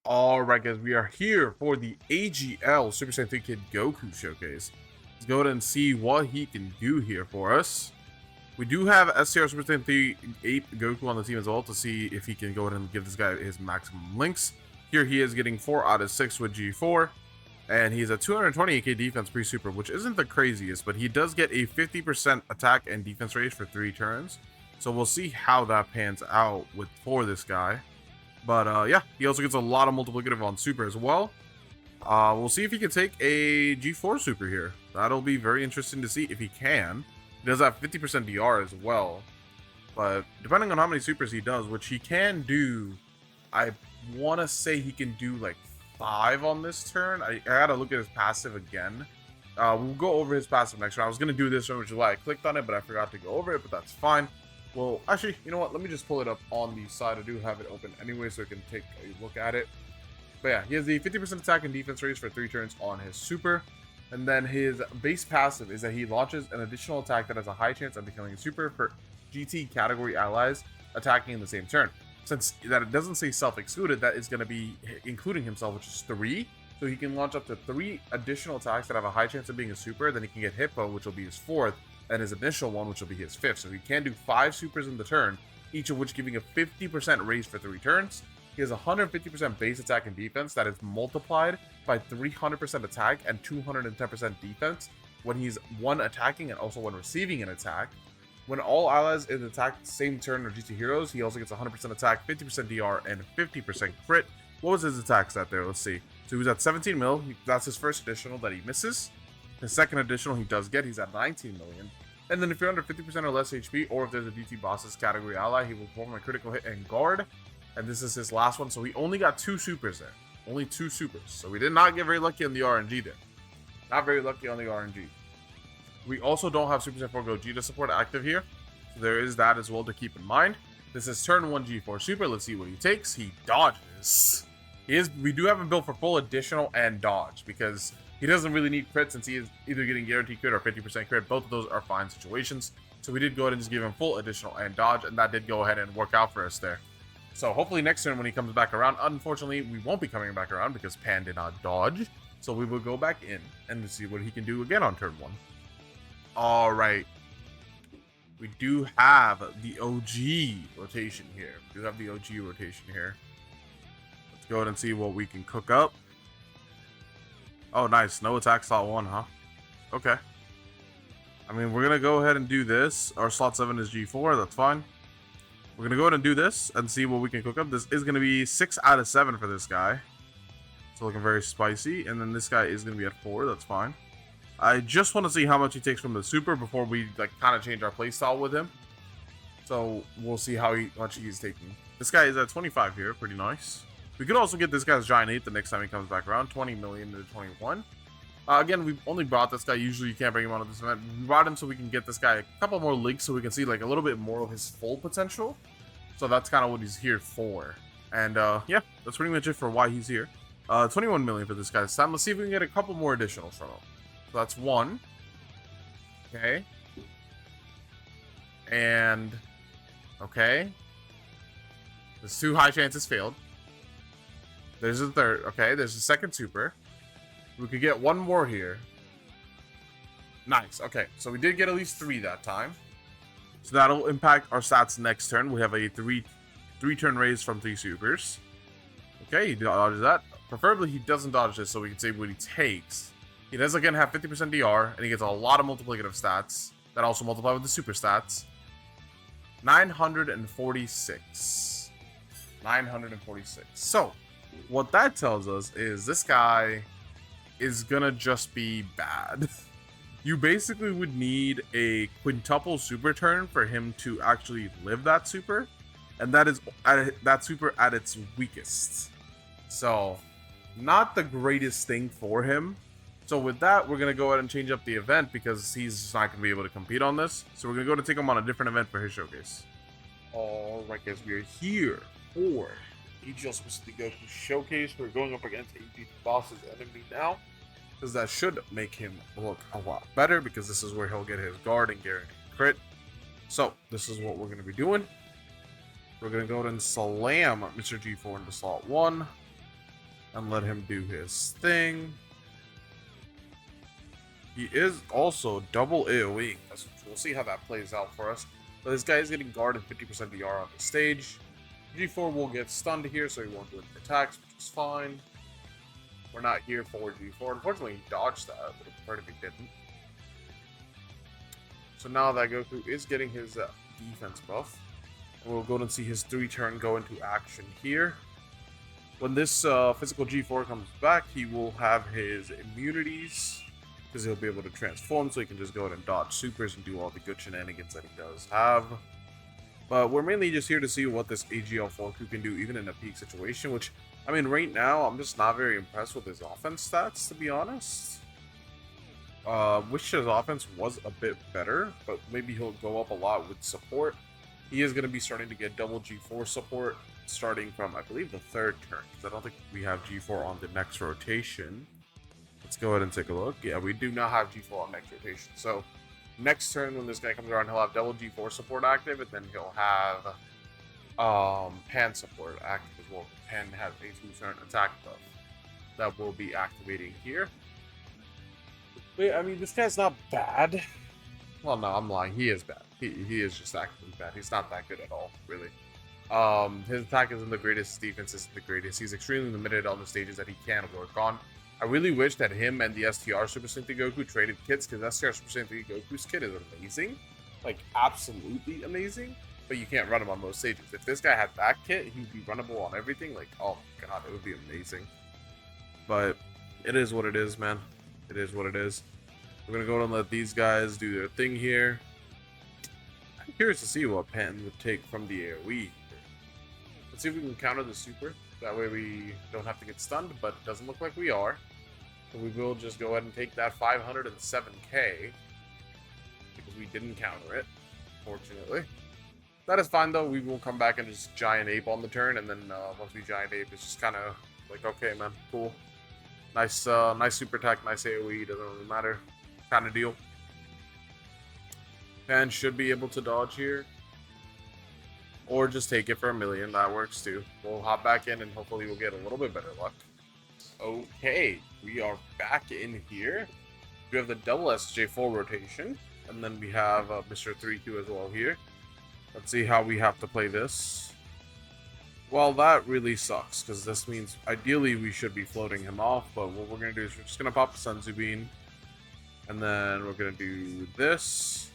Alright guys, we are here for the AGL Super Saiyan 3 Kid Goku showcase. Let's go ahead and see what he can do here for us. We do have SCR Super Saiyan 3 Ape Goku on the team as well to see if he can go ahead and give this guy his maximum links. Here he is getting 4 out of 6 with G4. And he's a 228k defense pre-super, which isn't the craziest, but he does get a 50% attack and defense range for 3 turns. So we'll see how that pans out for this guy. But yeah, he also gets a lot of multiplicative on super as well. We'll see if he can take a G4 super here. That'll be very interesting to see if he can. He does have 50% DR as well. But depending on how many supers he does, which he can do, I want to say he can do like 5 on this turn. I gotta look at his passive again. We'll go over his passive next round. I was going to do this one, which is why I clicked on it, but I forgot to go over it, but that's fine. Well, actually, you know what? Let me just pull it up on the side. I do have it open anyway, so I can take a look at it. But yeah, he has the 50% attack and defense raise for 3 turns on his super. And then his base passive is that he launches an additional attack that has a high chance of becoming a super for GT category allies attacking in the same turn. Since that it doesn't say self-excluded, that is going to be including himself, which is 3. So he can launch up to 3 additional attacks that have a high chance of being a super. Then he can get Hippo, which will be his 4th. And his initial one, which will be his 5th. So he can do 5 supers in the turn, each of which giving a 50% raise for 3 turns. He has 150% base attack and defense that is multiplied by 300% attack and 210% defense when he's one attacking and also when receiving an attack. When all allies in attack the same turn are GT heroes, he also gets 100% attack, 50% DR, and 50% crit. What was his attack stat there? Let's see. So he was at 17 mil. That's his first additional that he misses. His second additional he does get, he's at 19 million. And then if you're under 50% or less HP, or if there's a DT bosses category ally, he will perform a critical hit and guard. And this is his last one, so he only got 2 supers there. Only 2 supers. So we did not get very lucky on the RNG there. Not very lucky on the RNG. We also don't have Super Saiyan 4 Gogeta support active here. So there is that as well to keep in mind. This is turn 1 G4 super. Let's see what he takes. He dodges. We do have him built for full additional and dodge because he doesn't really need crit since he is either getting guaranteed crit or 50% crit. Both of those are fine situations. So we did go ahead and just give him full additional and dodge, and that did go ahead and work out for us there. So hopefully next turn when he comes back around, unfortunately we won't be coming back around because Pan did not dodge. So we will go back in and see what he can do again on turn 1. Alright. We do have the OG rotation here. Let's go ahead and see what we can cook up. Oh, nice. No attack slot 1, huh? Okay. I mean, we're going to go ahead and do this. Our slot 7 is G4. That's fine. We're going to go ahead and do this and see what we can cook up. This is going to be 6 out of 7 for this guy. It's looking very spicy. And then this guy is going to be at 4. That's fine. I just want to see how much he takes from the super before we kind of change our playstyle with him. So we'll see how much he's taking. This guy is at 25 here. Pretty nice. We could also get this guy's Giant 8 the next time he comes back around. 20 million to 21. Again, we've only brought this guy. Usually you can't bring him onto this event. We brought him so we can get this guy a couple more links so we can see like a little bit more of his full potential. So that's kind of what he's here for. And yeah, that's pretty much it for why he's here. 21 million for this guy's time. Let's see if we can get a couple more additionals from him. So that's 1. Okay. And okay. There's 2 high chances failed. There's a 3rd. Okay, there's a 2nd super. We could get 1 more here. Nice. Okay, so we did get at least 3 that time. So that'll impact our stats next turn. We have a 3 turn raise from 3 supers. Okay, he dodges that. Preferably he doesn't dodge this so we can see what he takes. He does again have 50% DR, and he gets a lot of multiplicative stats that also multiply with the super stats. 946. 946. So, what that tells us is this guy is gonna just be bad. You basically would need a quintuple super turn for him to actually live that super, and that is that super at its weakest. So, not the greatest thing for him. So with that, we're going to go ahead and change up the event because he's just not going to be able to compete on this. So we're going to go to take him on a different event for his showcase. Alright guys, we are here for AGL Super Saiyan Goku showcase. We're going up against a boss's enemy now, because that should make him look a lot better, because this is where he'll get his guard and guaranteed crit. So this is what we're going to be doing. We're going to go ahead and slam Mr. G4 into slot 1. and let him do his thing. He is also double AoE. We'll see how that plays out for us. But this guy is getting guard and 50% DR on the stage. G4 will get stunned here, so he won't do any attacks, which is fine. We're not here for G4. Unfortunately, he dodged that, but I prefer if he didn't. So now that Goku is getting his defense buff, we'll go and see his 3-turn go into action here. When this physical G4 comes back, he will have his immunities, because he'll be able to transform, so he can just go ahead and dodge supers and do all the good shenanigans that he does have. But we're mainly just here to see what this AGL Goku can do, even in a peak situation, which, I mean, right now, I'm just not very impressed with his offense stats, to be honest. Wish his offense was a bit better, but maybe he'll go up a lot with support. He is going to be starting to get double G4 support, starting from, I believe, the 3rd turn, because I don't think we have G4 on the next rotation. Let's go ahead and take a look. Yeah, we do not have G4 on next rotation, so next turn when this guy comes around, he'll have double G4 support active, and then he'll have Pan support active as well. Pan has a 2-turn attack buff that will be activating here. Wait, I mean, this guy's not bad. Well, no, I'm lying. He is bad. He is just actively bad. He's not that good at all, really. His attack isn't the greatest. His defense isn't the greatest. He's extremely limited on the stages that he can work on. I really wish that him and the STR Super Saiyan 3 Goku traded kits, because STR Super Saiyan 3 Goku's kit is amazing. Like, absolutely amazing. But you can't run him on most stages. If this guy had that kit, he'd be runnable on everything. Like, oh my god, it would be amazing. But it is what it is, man. It is what it is. We're going to go and let these guys do their thing here. I'm curious to see what Pan would take from the AoE. Let's see if we can counter the super. That way we don't have to get stunned, but it doesn't look like we are. So we will just go ahead and take that 507k, because we didn't counter it, fortunately. That is fine, though. We will come back and just Giant Ape on the turn, and then once we Giant Ape, it's just kind of like, okay, man, cool. Nice nice super attack, nice AoE, doesn't really matter kind of deal. Pan should be able to dodge here. Or just take it for 1,000,000, that works too. We'll hop back in and hopefully we'll get a little bit better luck. Okay, we are back in here. We have the double SSJ4 rotation, and then we have Mr. 3Q as well here. Let's see how we have to play this. Well, that really sucks, because this means ideally we should be floating him off, but what we're going to do is we're just going to pop the Senzu Bean, and then we're going to do this,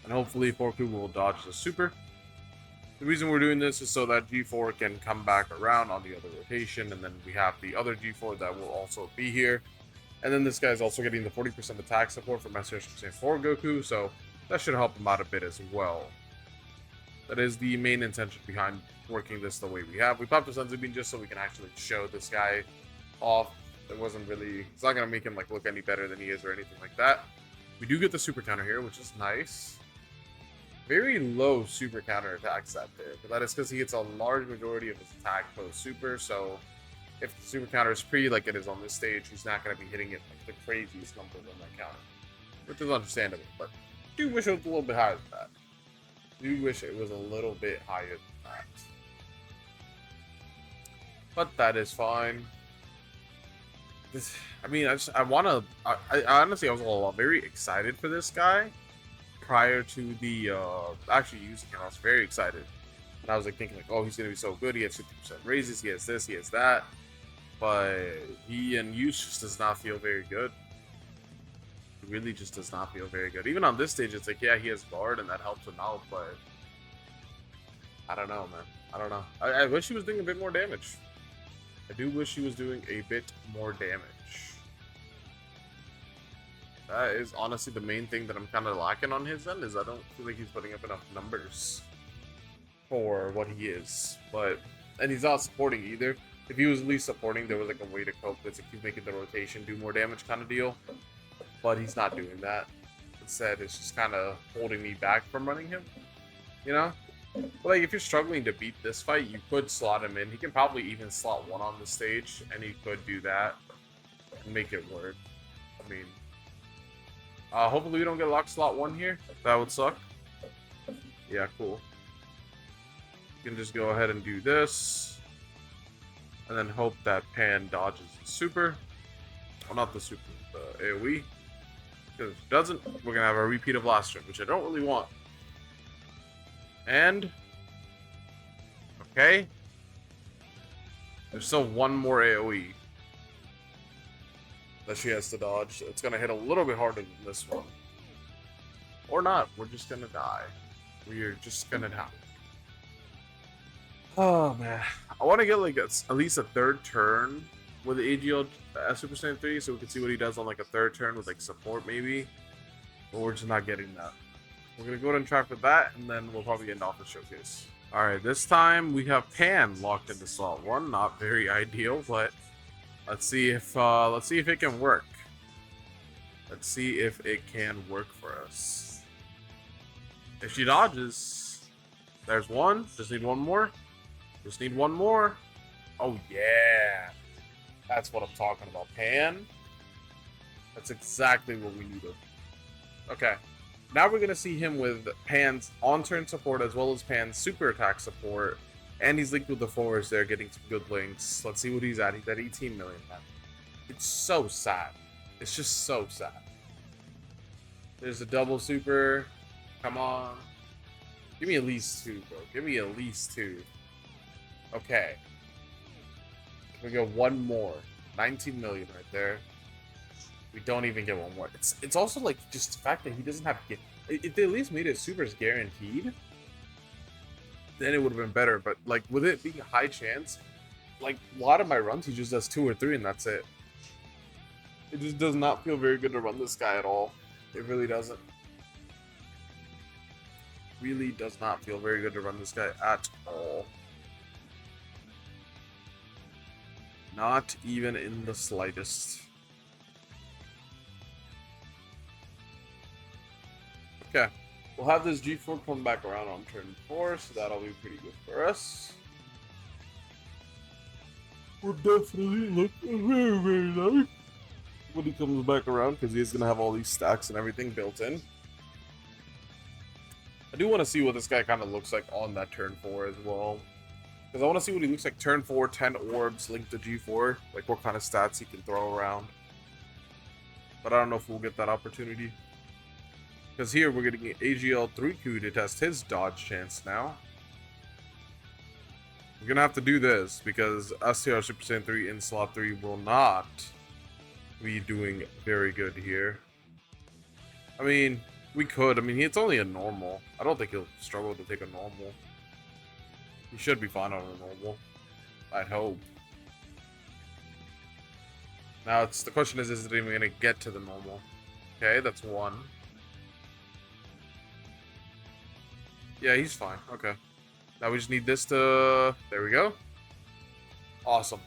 and hopefully Goku will dodge the super. The reason we're doing this is so that G4 can come back around on the other rotation, and then we have the other G4 that will also be here. And then this guy's also getting the 40% attack support from SSJ3 Goku, so that should help him out a bit as well. That is the main intention behind working this the way we have. We popped the Senzu Bean just so we can actually show this guy off. It wasn't really, it's not going to make him like look any better than he is or anything like that. We do get the super counter here, which is nice. Very low super counter attack stat there, but that is because he gets a large majority of his attack post super, so if the super counter is pre like it is on this stage, he's not going to be hitting it like the craziest numbers on that counter, which is understandable, but I do wish it was a little bit higher than that. I do wish it was a little bit higher than that. But that is fine. This, I mean, I honestly, I was very excited for this guy. Prior to the actually using him, I was very excited. And I was like thinking like, oh, he's gonna be so good. He has 50% raises, he has this, he has that. But he in use just does not feel very good. He really just does not feel very good. Even on this stage, it's like, yeah, he has guard and that helps him out, but I don't know, man. I don't know. I wish he was doing a bit more damage. I do wish he was doing a bit more damage. That is honestly the main thing that I'm kind of lacking on his end, is I don't feel like he's putting up enough numbers for what he is. And he's not supporting either. If he was at least supporting, there was like a way to cope with it. Keep making the rotation do more damage kind of deal. But he's not doing that. Instead, it's just kind of holding me back from running him. You know? But like, if you're struggling to beat this fight, you could slot him in. He can probably even slot one on the stage, and he could do that and make it work. I mean, hopefully we don't get locked slot 1 here. That would suck. Yeah, cool. You can just go ahead and do this. And then hope that Pan dodges the super. Well, not the super, the AoE. Because if it doesn't, we're going to have a repeat of last turn, which I don't really want. And... okay. There's still one more AoE that she has to dodge. It's going to hit a little bit harder than this one. Or not. We're just going to die. We're just going to die. Oh, man. I want to get like at least a third turn with the AGL Super Saiyan 3 so we can see what he does on like a third turn with like support maybe. But we're just not getting that. We're going to go ahead and try for that, and then we'll probably end off the showcase. Alright, this time we have Pan locked into slot 1. Not very ideal, but let's see if it can work. Let's see if it can work for us. If she dodges, there's one. Just need one more. Just need one more. Oh yeah. That's what I'm talking about. Pan. That's exactly what we needed. Okay. Now we're going to see him with Pan's on-turn support as well as Pan's super attack support. And he's linked with the forwards there, getting some good links. Let's see what he's at. He's at 18 million, man. It's so sad. It's just so sad. There's a double super. Come on. Give me at least 2, bro. Give me at least 2. Okay. We go one more. 19 million right there. We don't even get one more. It's also like just the fact that he doesn't have if they at least made it supers guaranteed, then it would have been better. But like with it being a high chance, like a lot of my runs he just does 2 or 3 and that's it. It just does not feel very good to run this guy at all. It really doesn't. Really does not feel very good to run this guy at all. Not even in the slightest. Okay, we'll have this G4 come back around on turn 4, so that'll be pretty good for us. We'll definitely look very, very nice when he comes back around, because he's going to have all these stacks and everything built in. I do want to see what this guy kind of looks like on that turn 4 as well. Because I want to see what he looks like turn 4, 10 orbs linked to G4. Like what kind of stats he can throw around. But I don't know if we'll get that opportunity. Because here we're getting AGL 3Q to test his dodge chance now. We're going to have to do this because STR Super Saiyan 3 in slot 3 will not be doing very good here. I mean, we could. I mean, it's only a normal. I don't think he'll struggle to take a normal. He should be fine on a normal. I'd hope. Now, the question is it even going to get to the normal? Okay, that's 1. Yeah, he's fine. Okay. Now we just need this to... there we go. Awesome.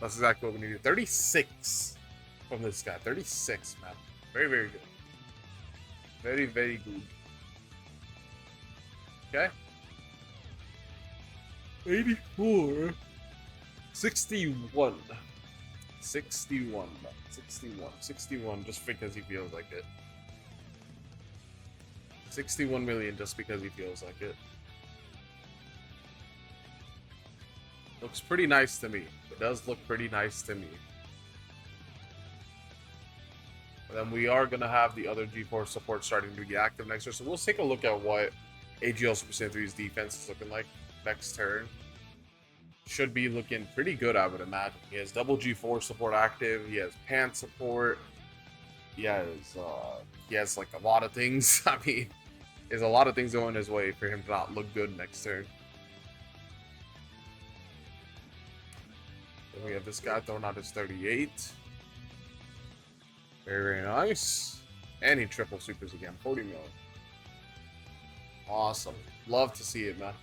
That's exactly what we needed. 36 from this guy. 36, man. Very, very good. Very, very good. Okay. 84. 61. 61. 61. 61 just because he feels like it. 61 million just because he feels like it. Looks pretty nice to me. It does look pretty nice to me. But then we are going to have the other G4 support starting to be active next turn. So we'll take a look at what AGL Super Saiyan 3's defense is looking like next turn. Should be looking pretty good, I would imagine. He has double G4 support active. He has Pan support. He has like a lot of things. I mean, there's a lot of things going his way for him to not look good next turn. Then we have this guy throwing out his 38. Very, very nice. And he triple supers again. 40 million. Awesome. Love to see it, man.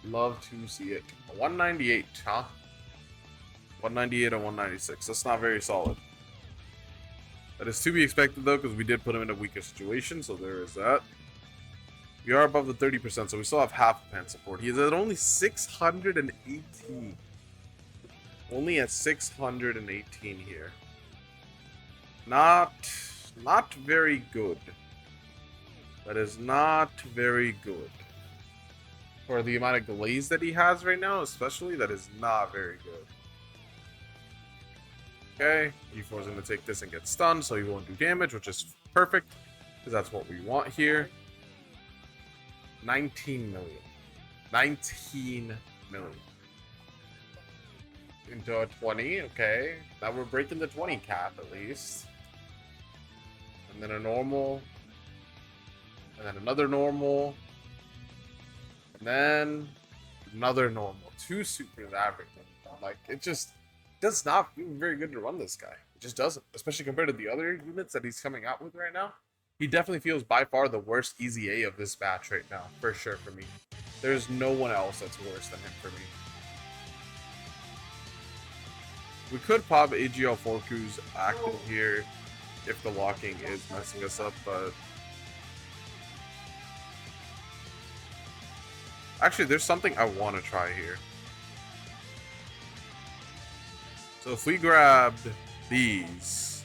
Love to see it. 198, huh? 198 and 196. That's not very solid. That is to be expected, though, because we did put him in a weaker situation, so there is that. We are above the 30%, so we still have half of Pan support. He is at only 618. Only at 618 here. Not very good. That is not very good. For the amount of glaze that he has right now, especially, that is not very good. Okay, E4 is going to take this and get stunned, so he won't do damage, which is perfect, because that's what we want here. 19 million. 19 million. Into a 20, okay. Now we're breaking the 20 cap, at least. And then a normal. And then another normal. And then another normal. 2 supers average. Like, it just does not feel very good to run this guy. It just doesn't. Especially compared to the other units that he's coming out with right now. He definitely feels by far the worst EZA of this batch right now. For sure for me. There's no one else that's worse than him for me. We could pop AGL Goku's active here if the locking is messing us up, but actually there's something I want to try here. So if we grabbed these,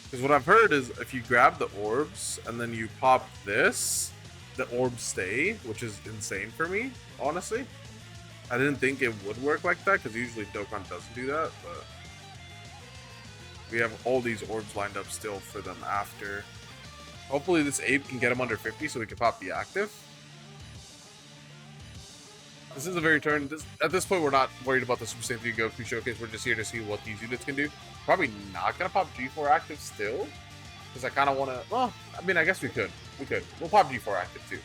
because what I've heard is if you grab the orbs and then you pop this, the orbs stay, which is insane for me, honestly. I didn't think it would work like that, because usually Dokkan doesn't do that, but we have all these orbs lined up still for them after. Hopefully this ape can get him under 50 so we can pop the active. This is a very turn. At this point, we're not worried about the Super Saiyan 3 Goku showcase. We're just here to see what these units can do. Probably not going to pop G4 active still, because I kind of want to... Well, I mean, I guess we could. We'll pop G4 active too.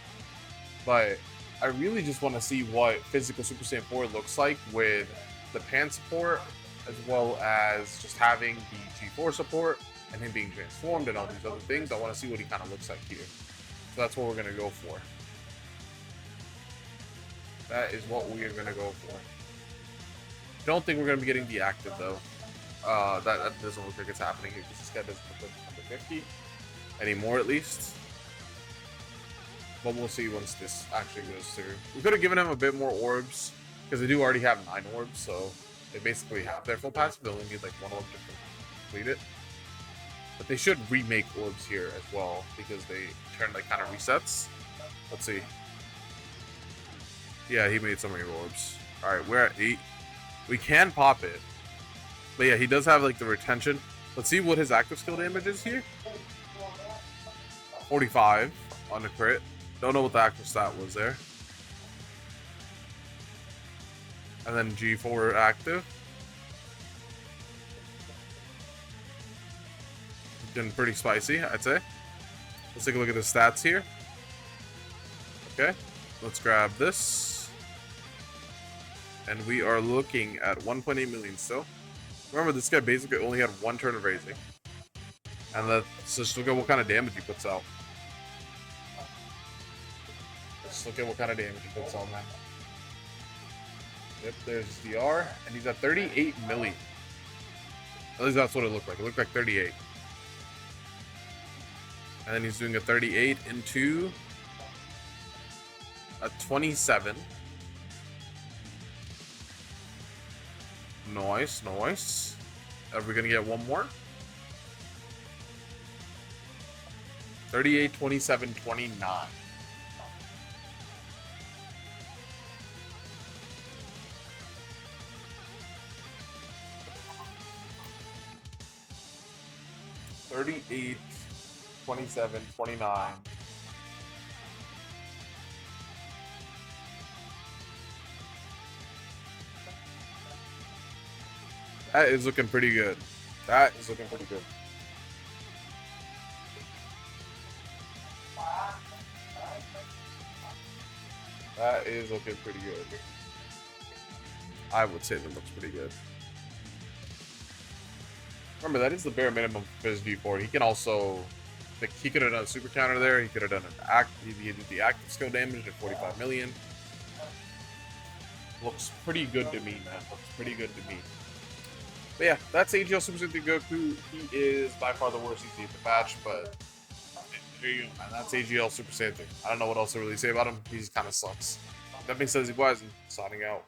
But I really just want to see what physical Super Saiyan 4 looks like with the pan support, as well as just having the G4 support and him being transformed and all these other things. I want to see what he kind of looks like here. So that's what we're going to go for. That is what we are going to go for. Don't think we're going to be getting the active, though. That doesn't look like it's happening here, because this guy doesn't look like number 50 anymore, at least. But we'll see once this actually goes through. We could have given him a bit more orbs, because they do already have 9 orbs, so they basically have their full passive. They only need like 1 orb to complete it. But they should remake orbs here as well, because they turn like kind of resets. Let's see. Yeah, he made so many orbs. Alright, we're at 8. We can pop it. But yeah, he does have like the retention. Let's see what his active skill damage is here. 45 on the crit. Don't know what the actual stat was there. And then G4 active. Been pretty spicy, I'd say. Let's take a look at the stats here. Okay, let's grab this. And we are looking at 1.8 million still. Remember, this guy basically only had 1 turn of raising. And let's just look at what kind of damage he puts out. Let's look at what kind of damage he puts out, man. Yep, there's DR. And he's at 38 million. At least that's what it looked like. It looked like 38. And then he's doing a 38 into a 27. Nice, nice. Are we gonna get one more? 38, 27, 29. $38, 27, 29. That is looking pretty good. That is looking pretty good. That is looking pretty good. I would say that looks pretty good. Remember, that is the bare minimum for his V4. He can also... Like, he could have done a super counter there. He could have done an he did the active skill damage at 45 million. Looks pretty good to me, man. Looks pretty good to me. But yeah, that's AGL Super Saiyan 3 Goku. He is by far the worst EZA in the batch, but there you go, man. That's AGL Super Saiyan 3. I don't know what else to really say about him. He just kind of sucks. That being said, guys, I'm signing out.